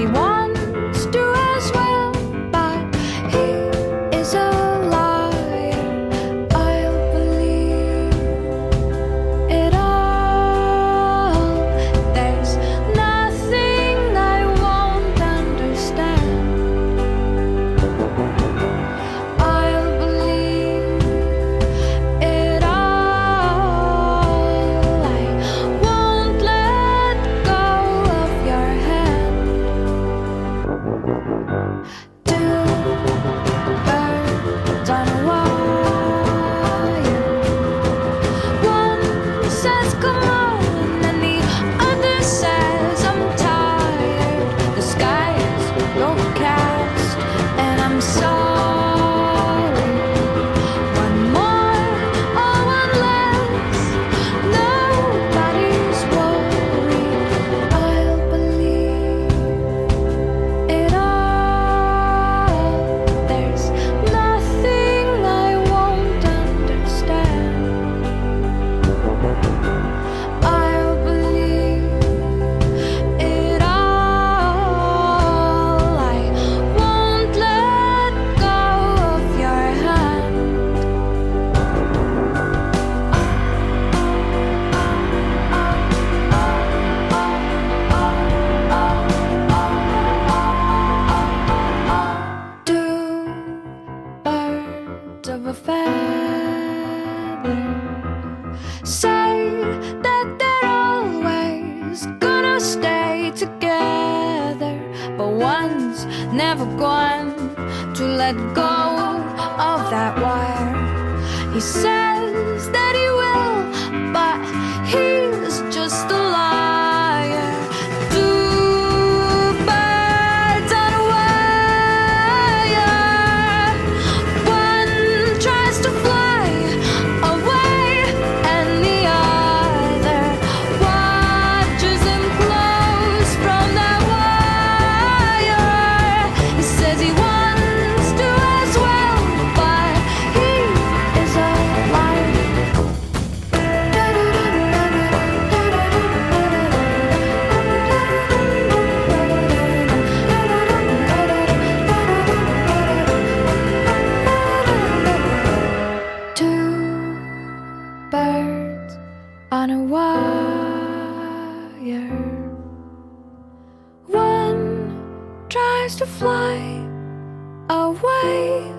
he wants to as well, but he is a liar. I'll believe it all. There's nothing I won't understand. I'll believe it all. I won't let go of your hand. Two birds on a wire. One says come on, and the other says I'm tired. The sky is overcast, and I'm sorry. One more or one less, nobody's worried. I'll believe it all. There's nothing I won't understand. I'll believe it all. I won't let go of your hand. Two birds of a feather say that they're always gonna stay together, but one's never going to let go of that wire. He says that he will, but he's just a liar. Two birds on a wire. One tries to fly away, and the other watches him close from that wire. He says he wants to as well, but he is a liar. Two birds on a wire. One tries to fly away,